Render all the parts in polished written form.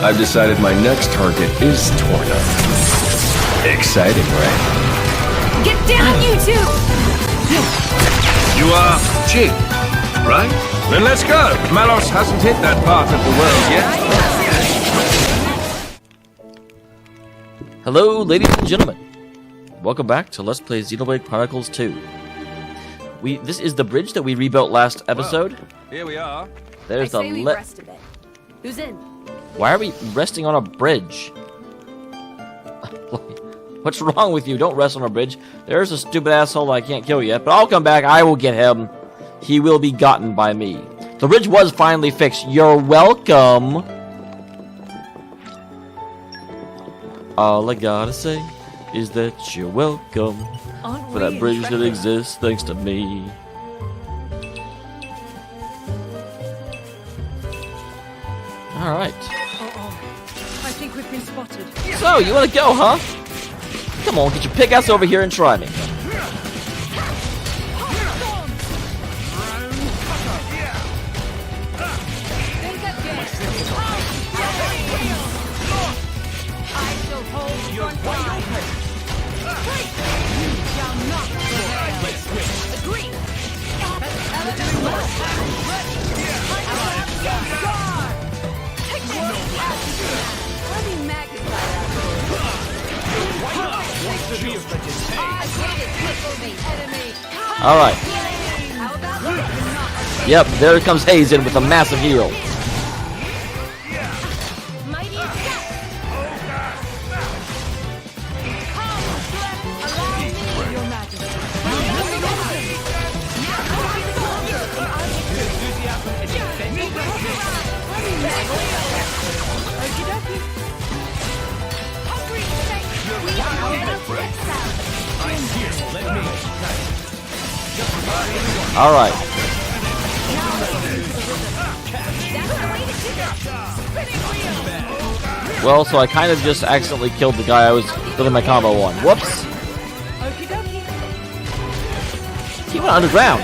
I've decided my next target is Torna. Exciting, right? Get down, you two! You are Jig, right? Then let's go. Malos hasn't hit that part of the world yet. Hello, ladies and gentlemen. Welcome back to Let's Play Xenoblade Chronicles 2. This is the bridge that we rebuilt last episode. Well, here we are. There's the rest a bit. Who's in? Why are we resting on a bridge? What's wrong with you? Don't rest on a bridge. There's a stupid asshole I can't kill yet, but I'll come back. I will get him. He will be gotten by me. The bridge was finally fixed. You're welcome. All I gotta say is that you're welcome for that bridge that exists thanks to me. Alright. I think we've been spotted. So, you wanna go, huh? Come on, get your pig ass over here and try me. Alright. Yep, there comes Hayes in with a massive heal. Alright. Well, so I kind of just accidentally killed the guy I was building my combo on. Whoops. He went underground.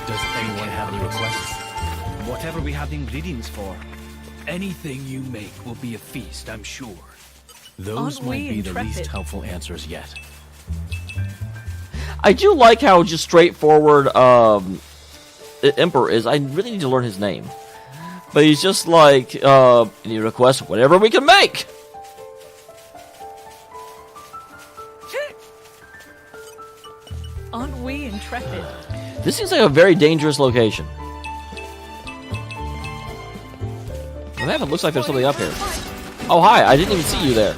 Does anyone have any requests? Whatever we have the ingredients for. Anything you make will be a feast, I'm sure. Those might be the least helpful answers yet. I do like how just straightforward Emperor is. I really need to learn his name. But he's just like, any requests? Whatever we can make! Aren't we intrepid? This seems like a very dangerous location. On the map, it looks like there's something up here. Oh, hi. I didn't even see you there.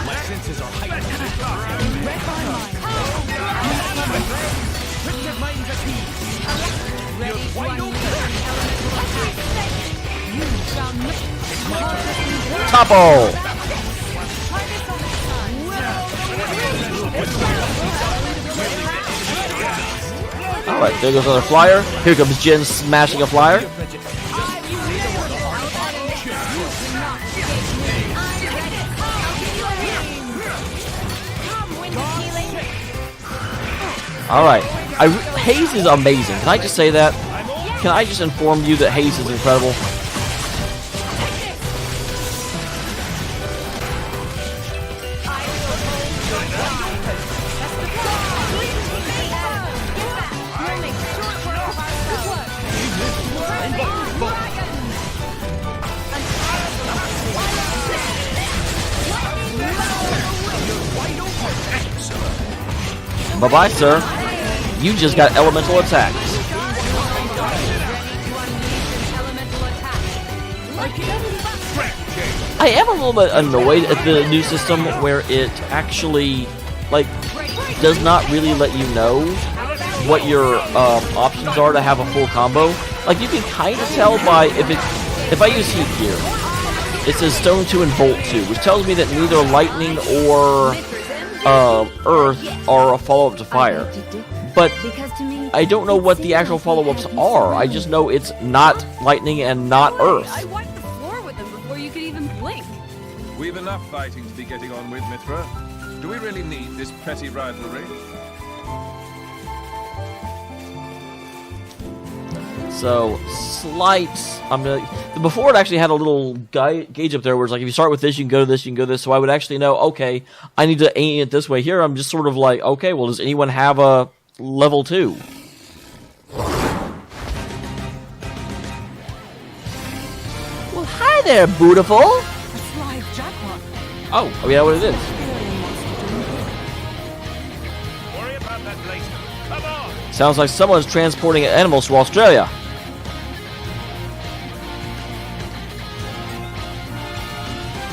My senses are heightened. Topo! Alright, there goes another flyer. Here comes Jin smashing a flyer. Alright. Hayes is amazing. Can I just say that? Can I just inform you that Hayes is incredible? Bye-bye, sir. You just got elemental attacks. I am a little bit annoyed at the new system where it actually, like, does not really let you know what your options are to have a full combo. Like, you can kind of tell by if I use heat gear, it says stone 2 and bolt 2, which tells me that neither lightning or earth are a follow-up to fire. but Because to me, I don't know what the actual follow-ups are. I just know it's not lightning and not I earth. wiped the floor with them before you could even blink. We've enough fighting to be getting on with, Mithra. Do we really need this petty rivalry? So, slight... before it actually had a little gauge up there where it's like, if you start with this, you can go to this, you can go to this. So I would actually know, okay, I need to aim it this way. Here, I'm just sort of like, okay, well, does anyone have a level 2? Well, hi there, beautiful. A live jaguar. Oh, yeah, what it is. Worry about that later. Come on! Sounds like someone's transporting animals to Australia.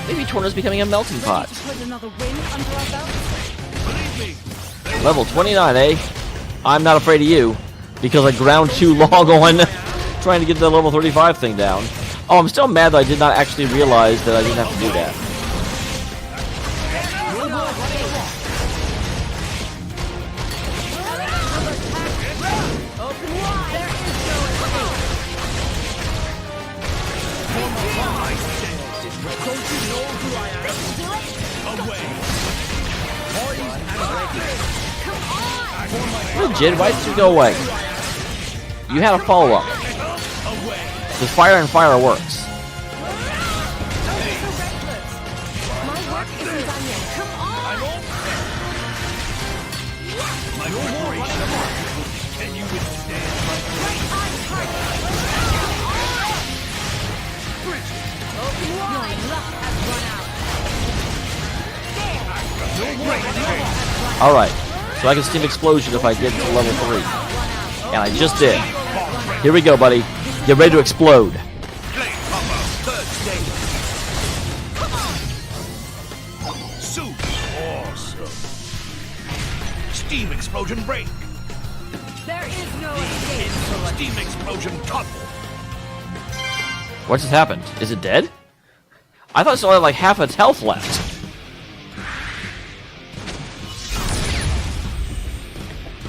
Maybe Torna's becoming a melting pot. Ready to put another win under our belts? Believe me, Level 29, eh? I'm not afraid of you, because I ground too long on trying to get the level 35 thing down. Oh, I'm still mad that I did not actually realize that I didn't have to do that. Open wide. There is no escape. Jid, why did you go away? You had a follow-up. The fire and fire works. My work isn't done yet. Come on. can you withstand my Open wide. Your luck has run out. Alright, so I can steam explosion if I get to level 3. And I just did. Here we go, buddy. Get ready to explode. Blade combo, third stage. Super awesome. Steam explosion break. There is no escape. Steam explosion combo. What just happened? Is it dead? I thought it still had like half its health left.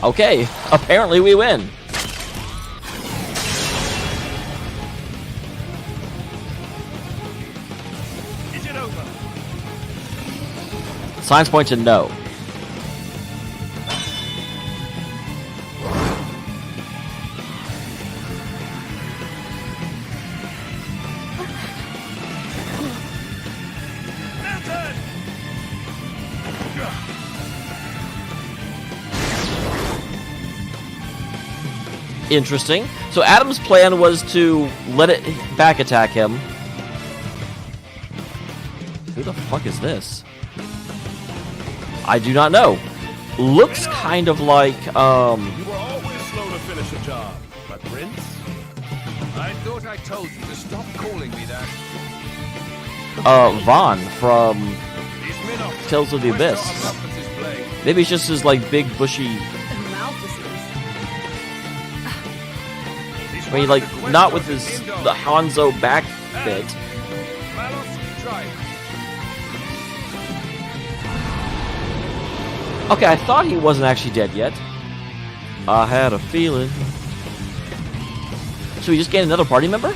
Okay, apparently we win. Is it over? Signs point to no. Interesting. So Adam's plan was to let it back attack him. Who the fuck is this? I do not know. Looks kind of like, You were always slow to finish a job, but Prince? I thought I told you to stop calling me that. Vaughn from These Minox Tales of the Abyss. pushed off with his blade. Maybe it's just his, like, big, bushy... I mean, like, not with his the Hanzo back bit. Malos, try. Okay, I thought he wasn't actually dead yet. I had a feeling. So we just gained another party member?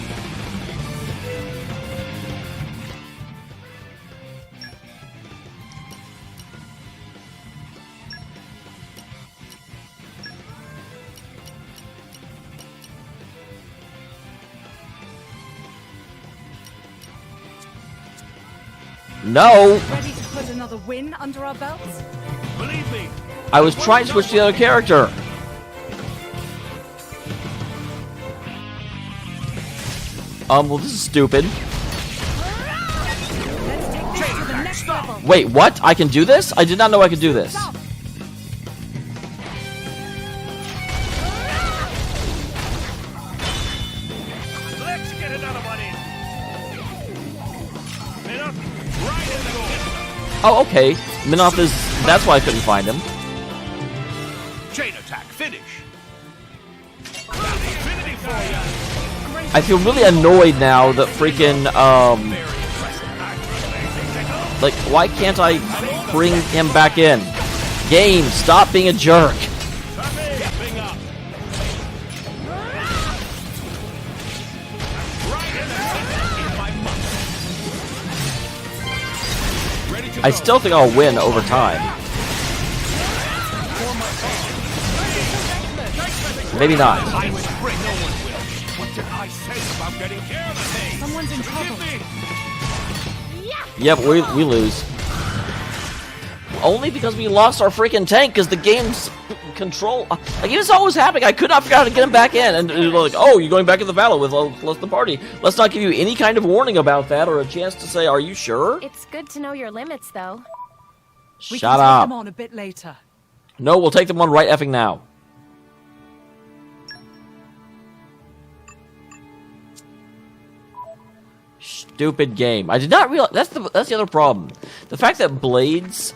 No! Ready to put another win under our belts? Believe me. I was trying to switch to the other character. Well, this is stupid. Let's take this to the next level. Wait, what? I can do this? I did not know I could do this. Stop. Let's get another one in. Minox, right in the middle. Oh, okay. Minoff is... That's why I couldn't find him. Chain attack, finish. Infinity for ya. I feel really annoyed now that freaking, like, why can't I bring him back in? Game, stop being a jerk. I still think I'll win over time. Maybe not. Someone's in trouble. Yep, we lose. Only because we lost our freaking tank, because the game's control. Like, it was always happening. I could not figure out how to get him back in. And they're like, oh, you're going back in the battle with the party. Let's not give you any kind of warning about that or a chance to say, are you sure? It's good to know your limits, though. We Shut can up. take them on a bit later. No, we'll take them on right effing now. Stupid game. I did not realize that's the other problem. The fact that blades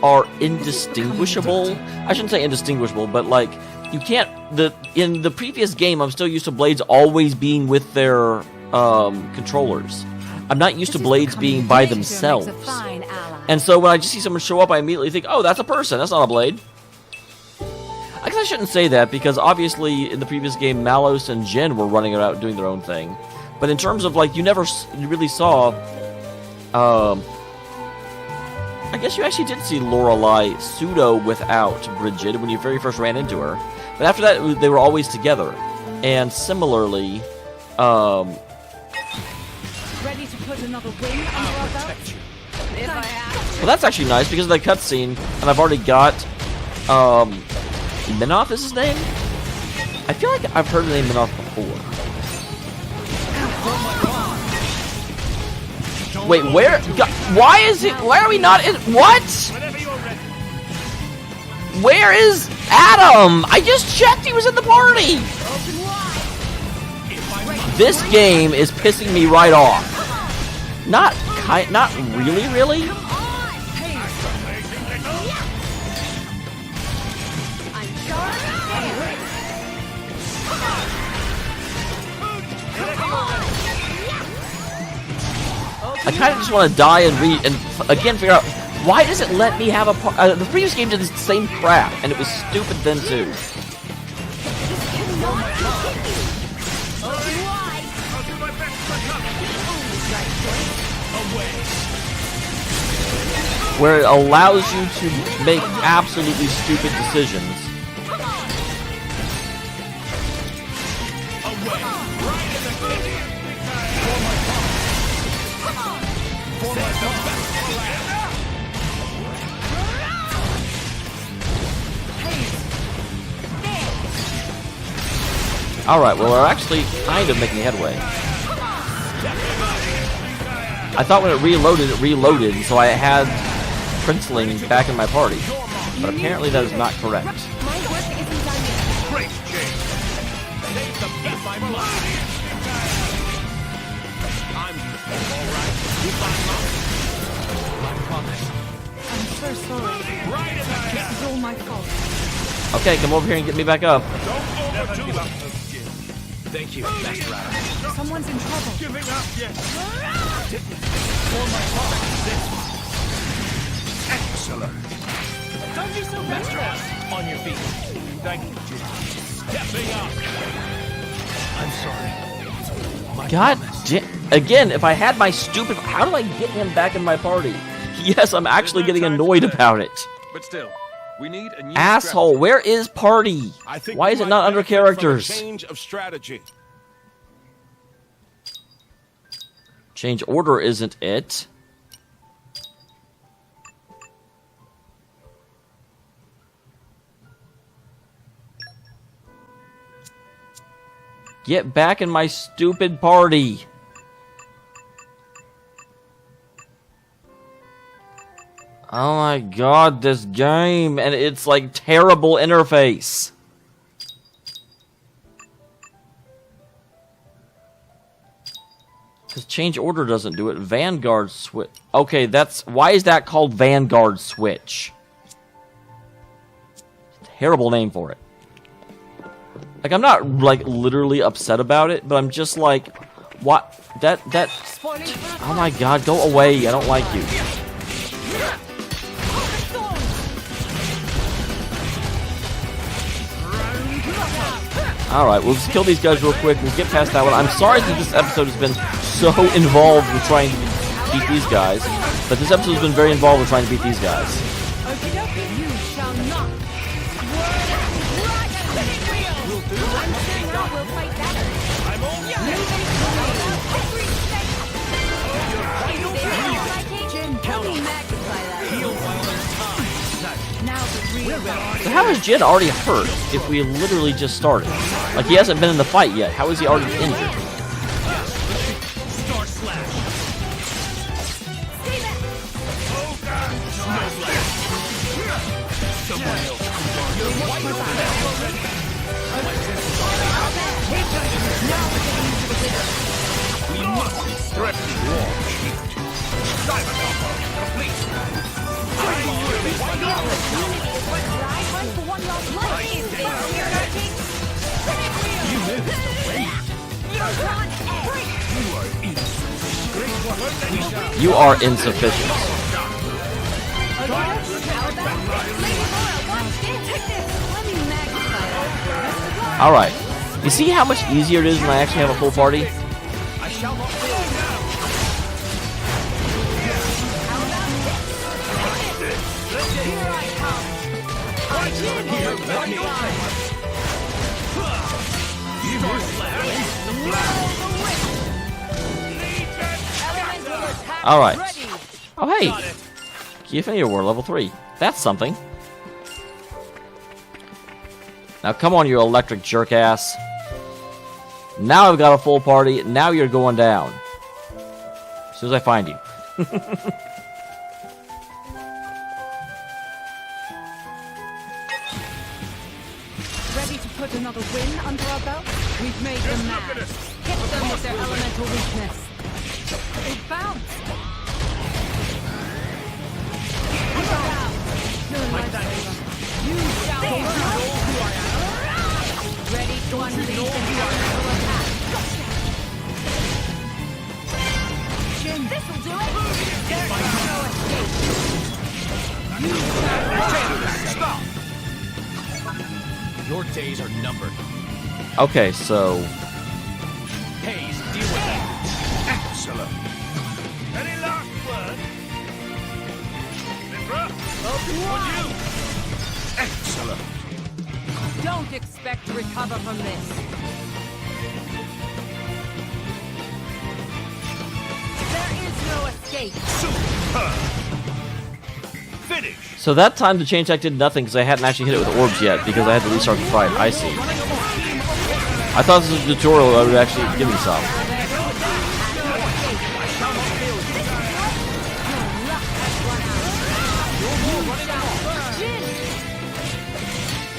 are indistinguishable. I shouldn't say indistinguishable, but like you can't. In the previous game, I'm still used to blades always being with their controllers. I'm not used to blades being by themselves. And so when I just see someone show up, I immediately think, oh, that's a person. That's not a blade. I guess I shouldn't say that because obviously in the previous game, Malos and Jin were running around doing their own thing. But in terms of, like, you really saw, I guess you actually did see Lorelei pseudo without Bridget when you very first ran into her. But after that, they were always together. And similarly, Ready to put another wing under our belt? well, that's actually nice because of the cutscene, and I've already got, Minoth is his name? I feel like I've heard the name Minoth before. Wait, where? Why is it? Why are we not in? What? Where is Adam? I just checked he was in the party. This game is pissing me right off. Not really. I kind of just want to die and again figure out why does it let me have a the previous game did the same crap and it was stupid then too. Where it allows you to make absolutely stupid decisions. Alright, well, we're actually kind of making headway. I thought when it reloaded, so I had Princeling back in my party. But apparently that is not correct. My work isn't done yet. Great, Jane. Save the peace of my mind. I'm all right. You find I promise. I'm so sorry. right in the This is all my fault. Okay, come over here and get me back up. Don't overdo it. Thank you, Master Adam. Someone's in trouble. Giving up yet? For my part, Excellent. Don't you so Master restless. Adam, on your feet. Thank you, Jim. Stepping up. I'm sorry. My God promise. again, if I had my stupid... How do I get him back in my party? Yes, I'm actually getting annoyed about it. But still, we need a new Asshole, where is party? I think Why we is it might not under benefit from a characters? change of strategy. Change order isn't it. Get back in my stupid party. Oh my god, this game, and it's like terrible interface. Because change order doesn't do it. Vanguard switch. Okay, that's... Why is that called Vanguard switch? Terrible name for it. Like, I'm not, like, literally upset about it, but I'm just like... What? That... Oh my god, go away. I don't like you. Alright, we'll just kill these guys real quick. We'll get past that one. I'm sorry that this episode has been so involved with trying to beat these guys, but this episode's been very involved with trying to beat these guys. Okie dokie, you shall not. I'm saying I will fight better. So how is Jin already hurt if we literally just started? Like, he hasn't been in the fight yet. How is he already injured? You are insufficient. Alright. You see how much easier it is when I actually have a full party? Alright. Oh, hey! Key Affinity Award, level 3. That's something. Now, come on, you electric jerk-ass. Now I've got a full party. Now you're going down. As soon as I find you. Ready to put another win under our belt? We've made them mad. Hit them with their elemental weakness. It bounced. You shall know who I am. Ready to unleash an elemental attack. Jin, this'll do it. There is no escape. You shall Stop! Your days are numbered. Okay, so... Hayes, deal with that. Excellent. Any last word? Libra? Excellent. Don't expect to recover from this. There is no escape. Superb. Finish. So that time the chain tech did nothing because I hadn't actually hit it with orbs yet because I had to restart the fight. I see. I thought this was a tutorial that would actually give me some.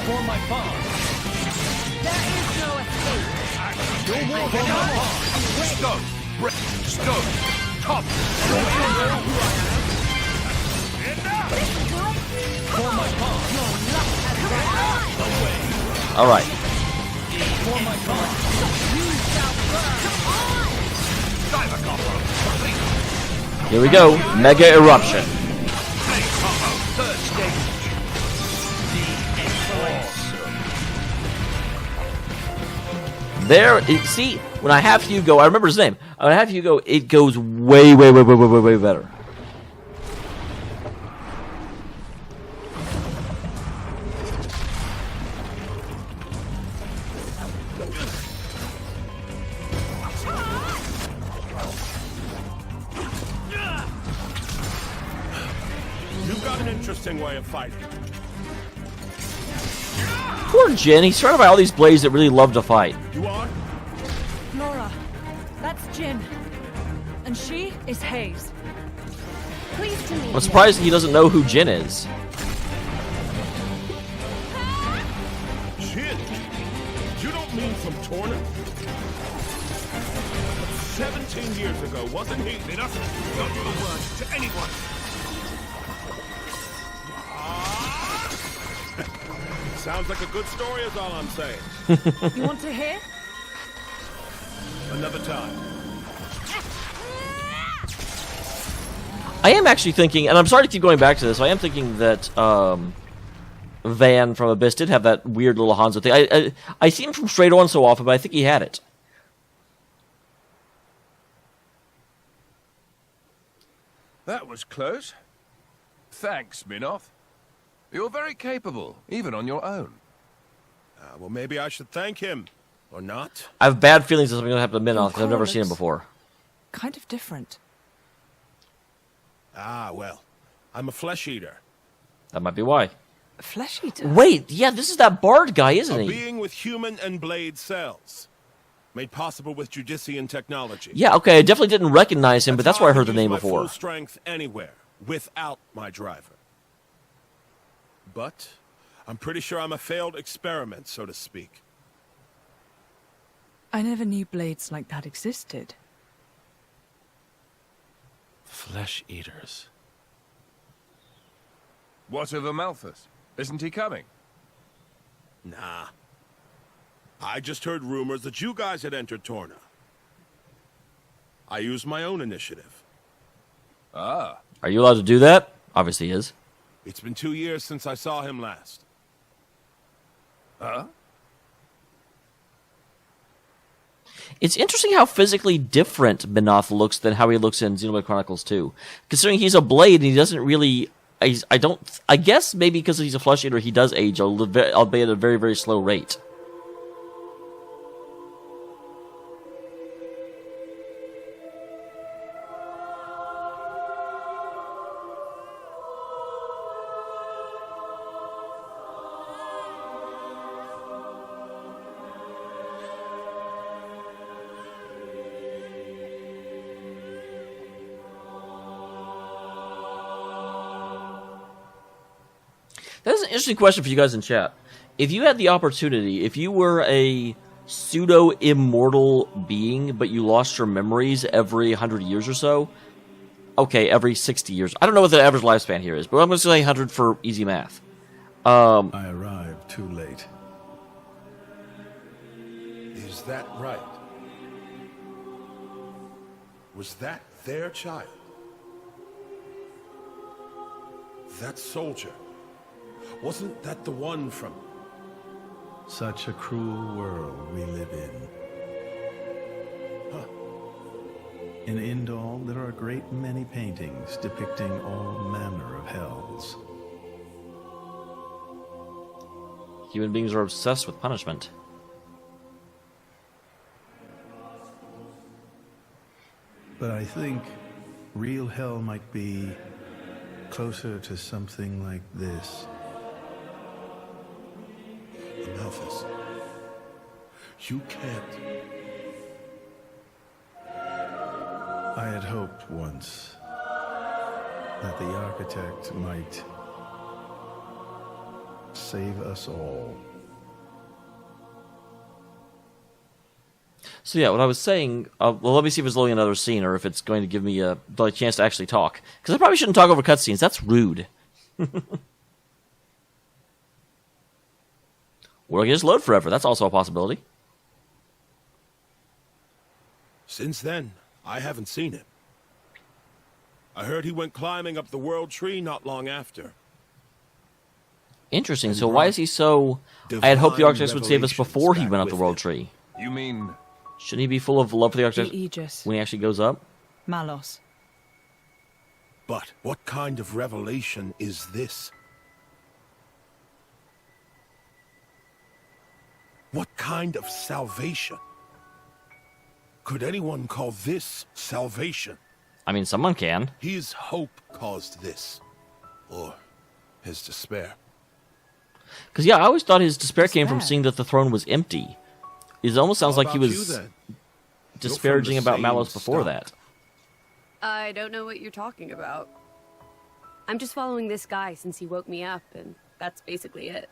For my bomb. There is no escape. Stone. Brick. Stone. Top. For my bomb. Alright. For my bomb. Here we go. Mega Eruption. Third stage. There, see, when I have Hugo, I remember his name. When I have Hugo, it goes way, way, way, way, way, way, way better. You've got an interesting way of fighting. Poor Jin, he's surrounded by all these blades that really love to fight. You are? Laura, that's Jin. And she is Hayes. Pleased to meet I'm you. surprised he doesn't know who Jin is. Jin? You don't mean from Torna? 17 years ago, wasn't he? Enough. Don't give a word to anyone. Sounds like a good story is all I'm saying. You want to hear? Another time. I am actually thinking, and I'm sorry to keep going back to this, I am thinking that Van from Abyss did have that weird little Hanzo thing. I see him from Straight On so often, but I think he had it. That was close. Thanks, Minoth. You're very capable, even on your own. Well, maybe I should thank him. Or not. I have bad feelings that something's going to happen to Minoth because I've never seen him before. Kind of different. Well, I'm a flesh eater. That might be why. Flesh eater? Wait, yeah, this is that bard guy, isn't A he? being with human and blade cells. Made possible with Judician technology. Yeah, okay, I definitely didn't recognize him, but that's where I heard the name use my before. Full strength anywhere, without my driver. But I'm pretty sure I'm a failed experiment, so to speak. I never knew blades like that existed. Flesh eaters. What of Amalthus? Isn't he coming? Nah. I just heard rumors that you guys had entered Torna. I used my own initiative. Ah. Are you allowed to do that? Obviously he is. It's been 2 years since I saw him last. Huh? It's interesting how physically different Minoth looks than how he looks in Xenoblade Chronicles 2. Considering he's a blade and he doesn't really... I guess maybe because he's a flesh eater he does age, albeit at a very, very slow rate. That's an interesting question for you guys in chat. If you had the opportunity, if you were a pseudo-immortal being, but you lost your memories every 100 years or so, okay, every 60 years. I don't know what the average lifespan here is, but I'm going to say 100 for easy math. I arrived too late. Is that right? Was that their child? That soldier? Wasn't that the one from... Such a cruel world we live in. Huh. In Indal, there are a great many paintings depicting all manner of hells. Human beings are obsessed with punishment. But I think real hell might be closer to something like this. Amalthus, you can't... I had hoped once that the architect might save us all. So yeah, what I was saying, well, let me see if it's loading another scene or if it's going to give me a chance to actually talk. Because I probably shouldn't talk over cutscenes. That's rude. Or I can just load forever. That's also a possibility. Since then, I haven't seen him. I heard he went climbing up the world tree not long after. Interesting. And So why is he so... I had hoped the Architect would save us before he went up the world tree. You mean... Shouldn't he be full of love for the Architect Aegis. when he actually goes up? Malos. But what kind of revelation is this? What kind of salvation? Could anyone call this salvation? I mean, someone can. His hope caused this. Or his despair. Because, yeah, I always thought his despair came from seeing that the throne was empty. It almost sounds like he was disparaging about Malos before that. I don't know what you're talking about. I'm just following this guy since he woke me up, and that's basically it.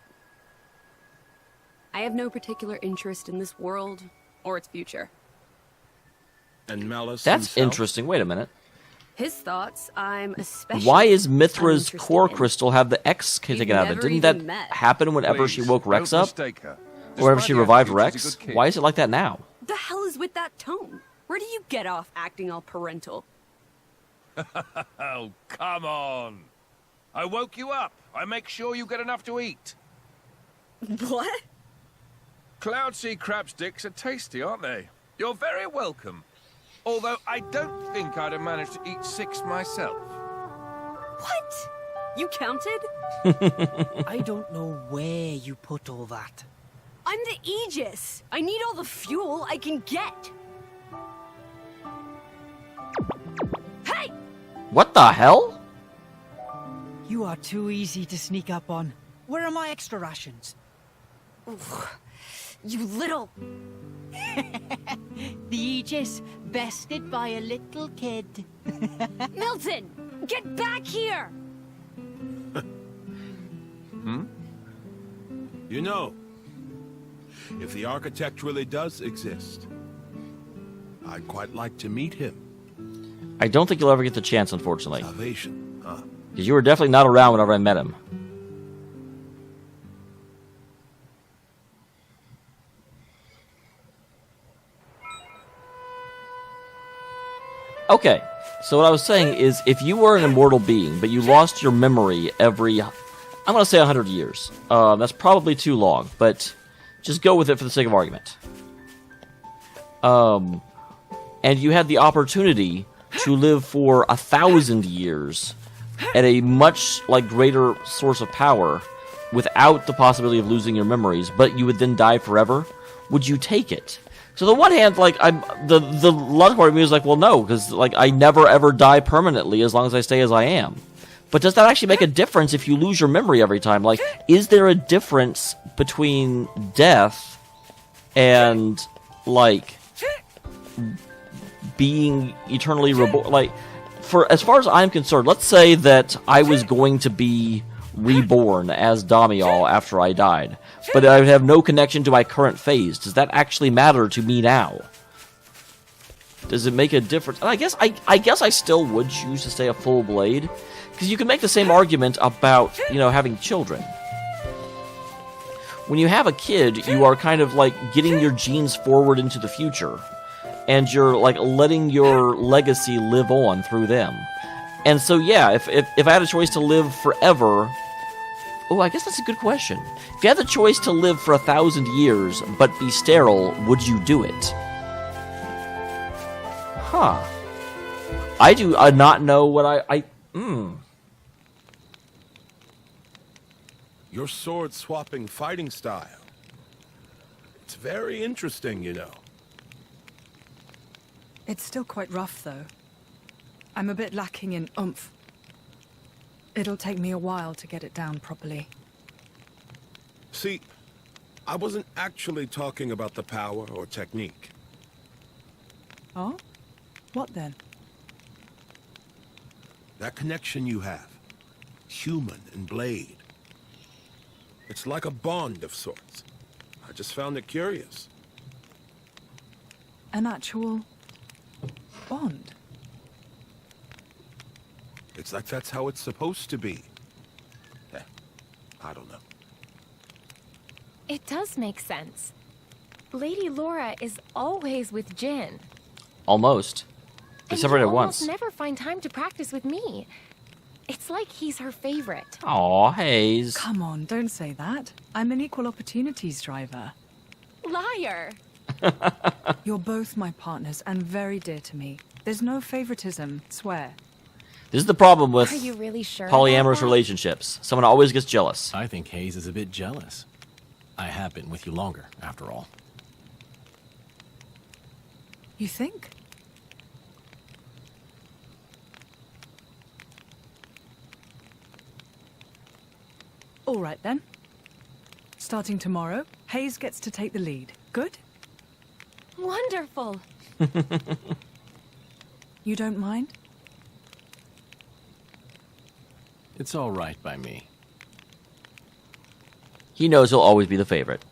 I have no particular interest in this world or its future. And Malos That's himself? interesting. Wait a minute. His thoughts, I'm especially Why is Mithra's uninterested core in. crystal have the X taken out of it? never Didn't that even met. happen whenever she Please, woke Rex don't up? mistake her. Or whenever Despite she the revived attitude, she's Rex? a good kid. Why is it like that now? The hell is with that tone? Where do you get off acting all parental? Oh, come on. I woke you up. I make sure you get enough to eat. What? Cloud sea crab sticks are tasty, aren't they? You're very welcome. Although I don't think I'd have managed to eat 6 myself. What? You counted? I don't know where you put all that. I'm the Aegis. I need all the fuel I can get. Hey! What the hell? You are too easy to sneak up on. Where are my extra rations? You little... The Aegis, bested by a little kid. Milton! Get back here! You know, if the architect really does exist, I'd quite like to meet him. I don't think you'll ever get the chance, unfortunately. Salvation, huh? Because you were definitely not around whenever I met him. Okay, so what I was saying is, if you were an immortal being, but you lost your memory every, I'm going to say 100 years. That's probably too long, but just go with it for the sake of argument. And you had the opportunity to live for 1,000 years at a much greater source of power without the possibility of losing your memories, but you would then die forever. Would you take it? So on the one hand, the logical part of me is well, no, because I never ever die permanently as long as I stay as I am. But does that actually make a difference if you lose your memory every time? Is there a difference between death and being eternally reborn? For as far as I'm concerned, let's say that I was going to be reborn as Dameol after I died, but I would have no connection to my current phase. Does that actually matter to me now? Does it make a difference? And I guess I still would choose to stay a full blade, because you can make the same argument about having children. When you have a kid, you are kind of getting your genes forward into the future, and you're letting your legacy live on through them. And so yeah, if I had a choice to live forever, I guess that's a good question. If you had the choice to live for 1,000 years but be sterile, would you do it? Huh. I do not know what Your sword-swapping fighting style. It's very interesting, you know. It's still quite rough, though. I'm a bit lacking in oomph. It'll take me a while to get it down properly. See, I wasn't actually talking about the power or technique. Oh? What then? That connection you have. Human and blade. It's like a bond of sorts. I just found it curious. An actual bond? It's like that's how it's supposed to be. I don't know. It does make sense. Lady Laura is always with Jin. Almost. They separated once. And never find time to practice with me. It's like he's her favorite. Aw, Hayes. Come on, don't say that. I'm an equal opportunities driver. Liar! You're both my partners and very dear to me. There's no favoritism, swear. This is the problem with Are you really sure polyamorous relationships. Someone always gets jealous. I think Hayes is a bit jealous. I have been with you longer, after all. You think? All right, then. Starting tomorrow, Hayes gets to take the lead. Good? Wonderful! You don't mind? It's all right by me. He knows he'll always be the favorite.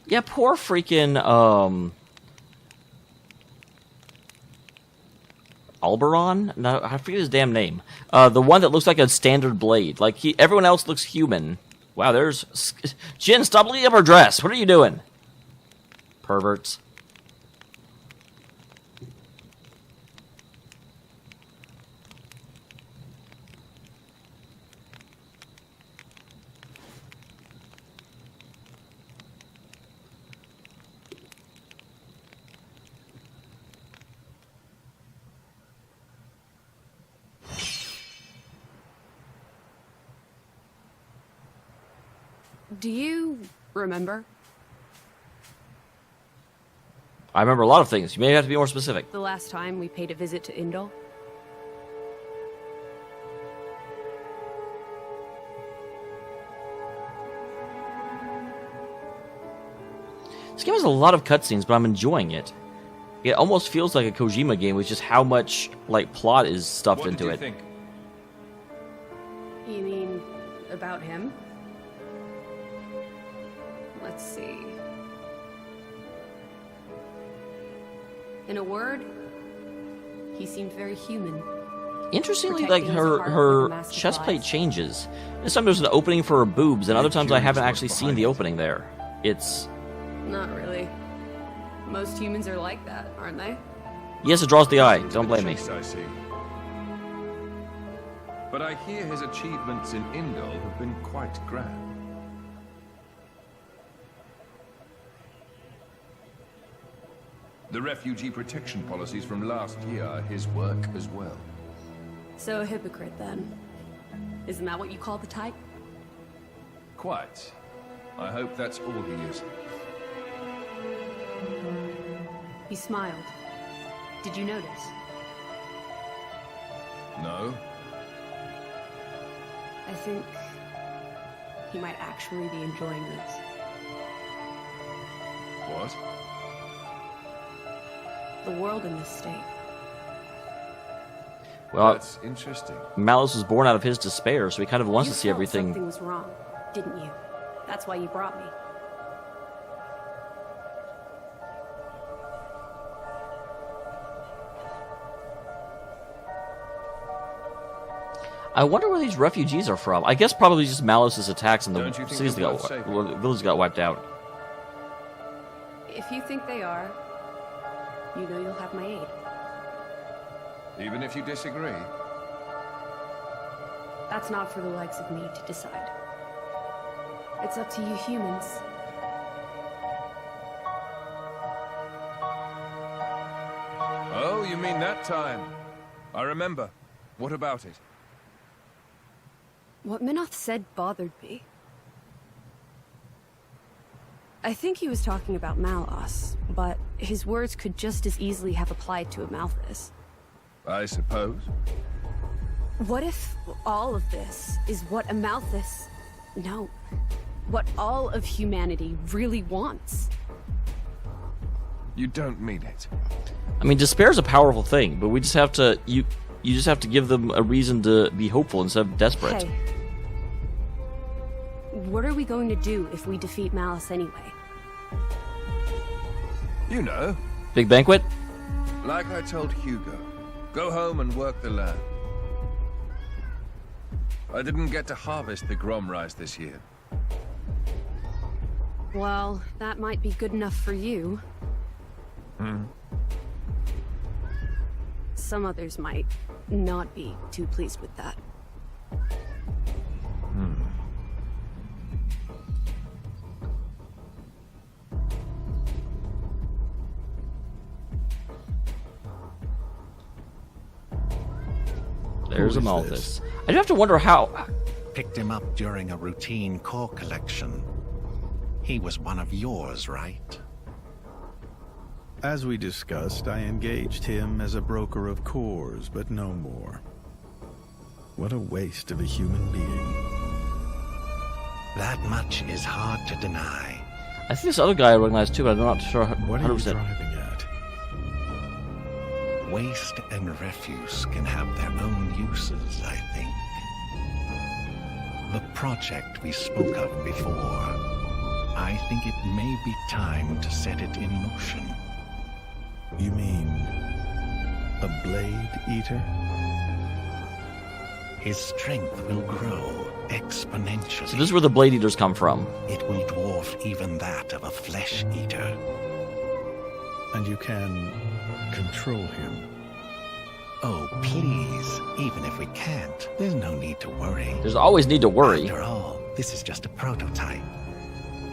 Yeah, poor freaking, Alberon? No, I forget his damn name. The one that looks like a standard blade. Everyone else looks human. Wow, there's... Jin, stop looking up her dress! What are you doing? Perverts. Do you remember I remember a lot of things. You may have to be more specific. the last time we paid a visit to Indal? This game has a lot of cutscenes, but I'm enjoying it. It almost feels like a Kojima game with just how much like plot is stuffed into it. Think? You mean about him? Let's see. In a word, he seemed very human. Interestingly, like Protecting his heart her with a mask of chest plate lies. changes. This time there's an opening for her boobs, and other times I curious haven't what's actually seen behind the it. opening there. It's Not really. Most humans are like that, aren't they? yes, it draws the eye. Don't blame me. Chase, I see. But I hear his achievements in Indal have been quite grand. The refugee protection policies from last year are his work as well. So a hypocrite, then. Isn't that what you call the type? Quite. I hope that's all he is. He smiled. Did you notice? No? I think he might actually be enjoying this. What? The world in this state. Well, That's interesting. Malus was born out of his despair, so he kind of wants You to see felt everything. something was wrong, didn't you? That's why you brought me. I wonder where these refugees are from. I guess probably just Malus's attacks and the Don't you think cities they're got worth saving? well, the village got wiped out. If you think they are, you know you'll have my aid. Even if you disagree? That's not for the likes of me to decide. It's up to you humans. Oh, you mean that time? I remember. What about it? What Minoth said bothered me. I think he was talking about Malos, but his words could just as easily have applied to Amalthus. I suppose. What if all of this is what Amalthus... No. What all of humanity really wants? You don't mean it. I mean, despair is a powerful thing, but we just have to you just have to give them a reason to be hopeful instead of desperate. Hey. What are we going to do if we defeat Malice anyway? You know, Big banquet? like I told Hugo, go home and work the land. I didn't get to harvest the Grom rice this year. Well, that might be good enough for you. Some others might not be too pleased with that. There's Who is Amalthus. this? I do have to wonder how. Picked him up during a routine core collection. He was one of yours, right? As we discussed, I engaged him as a broker of cores, but no more. What a waste of a human being. That much is hard to deny. I think this other guy I recognize too, but I'm not sure. What are you 100%. driving at? Waste and refuse can have their own uses, I think. The project we spoke of before, I think it may be time to set it in motion. You mean a blade eater? His strength will grow exponentially. So this is where the Blade Eaters come from. It will dwarf even that of a flesh eater. And you can control him. Oh, please. Even if we can't, there's no need to worry. There's always need to worry. After all, this is just a prototype.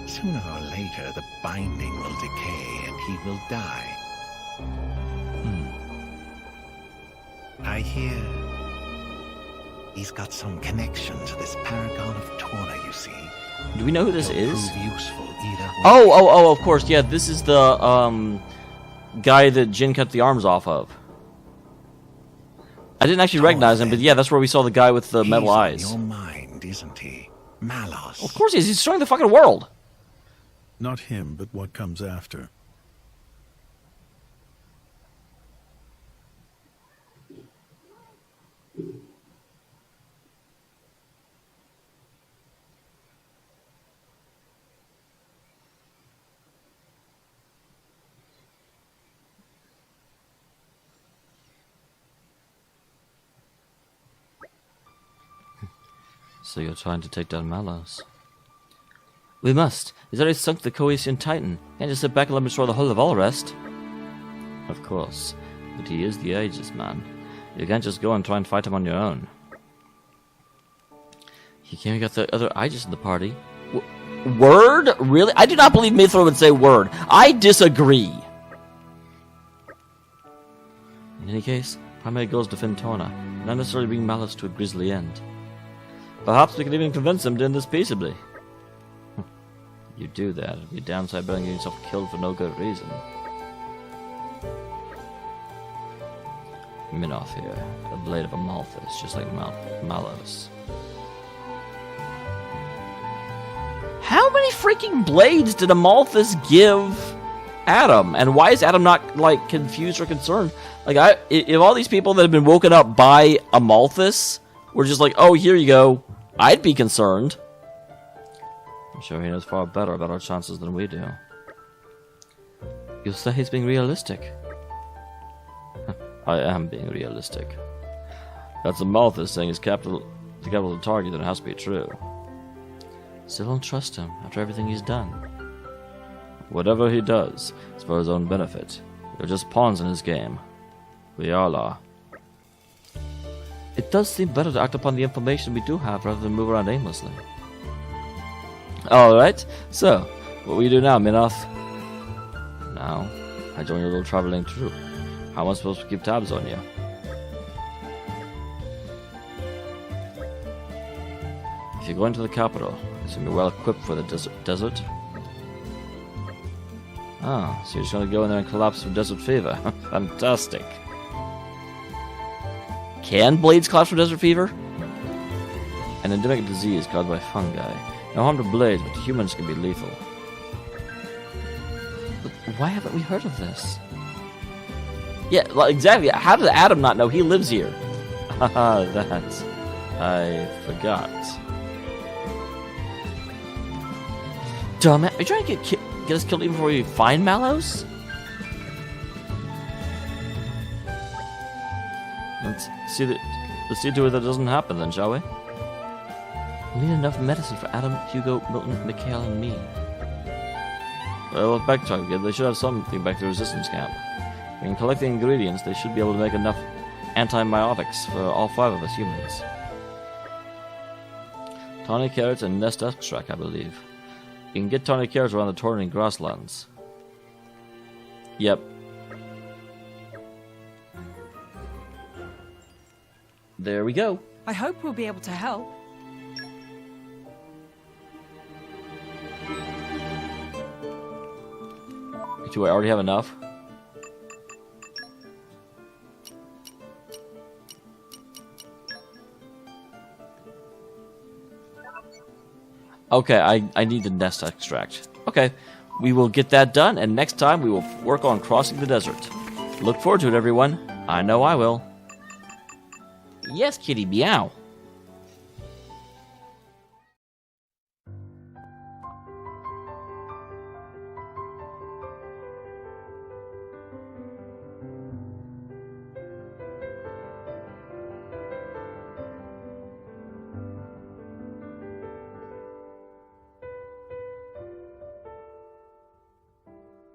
Sooner or later, the binding will decay and he will die. I hear he's got some connection to this paragon of Torna, you see. Do we know who this is? Prove useful either way. Oh, of course. Yeah, this is the guy that Jin cut the arms off of. I didn't actually recognize him, but yeah, that's where we saw the guy with the metal eyes. He's on your mind, isn't he? Malos. Of course he is. He's destroying the fucking world. Not him, but what comes after. So you're trying to take down Malos? We must. He's already sunk the Coesian Titan. Can't just sit back and let him destroy the whole of Alrest. Of course. But he is the Aegis man. You can't just go and try and fight him on your own. You can't get the other Aegis in the party. Word? Really? I do not believe Mithra would say word. I disagree. In any case, primary goal is to defend Torna, not necessarily bring Malos to a grisly end. Perhaps we can even convince him to end this peaceably. You do that, it'd be downside better than getting yourself killed for no good reason. Minoth here, a blade of Amalthus, just like Malos. How many freaking blades did Amalthus give Adam? And why is Adam not, like, confused or concerned? Like, if all these people that have been woken up by Amalthus were just like, oh, here you go, I'd be concerned. I'm sure he knows far better about our chances than we do. You'll say he's being realistic. I am being realistic. That's Amalthus saying the capital of the target, then it has to be true. Still don't trust him after everything he's done. Whatever he does, it's for his own benefit. We're just pawns in his game. We all are. It does seem better to act upon the information we do have rather than move around aimlessly. Alright, so, what will you do now, Minoth? Now, I join your little traveling troupe. How am I supposed to keep tabs on you? If you're going to the capital, I assume you're well equipped for the desert. Ah, so you're just going to go in there and collapse from desert fever. Fantastic. Can blades collapse from desert fever? An endemic disease caused by fungi. No harm to blades, but to humans can be lethal. But why haven't we heard of this? Yeah, well, exactly. How did Adam not know? He lives here. Haha, that. I forgot. Dumbass. Are you trying to get us killed even before we find Malos? Let's see to it that doesn't happen then, shall we? We need enough medicine for Adam, Hugo, Milton, Mikhail, and me. Well, backtrack again. They should have something back to the resistance camp. We can collect the ingredients. They should be able to make enough antibiotics for all 5 of us humans. Tawny carrots and nest extract, I believe. You can get tawny carrots around the Torna grasslands. Yep. There we go. I hope we'll be able to help. Do I already have enough? Okay, I need the nest extract. Okay, we will get that done, and next time we will work on crossing the desert. Look forward to it, everyone. I know I will. Yes, kitty, meow.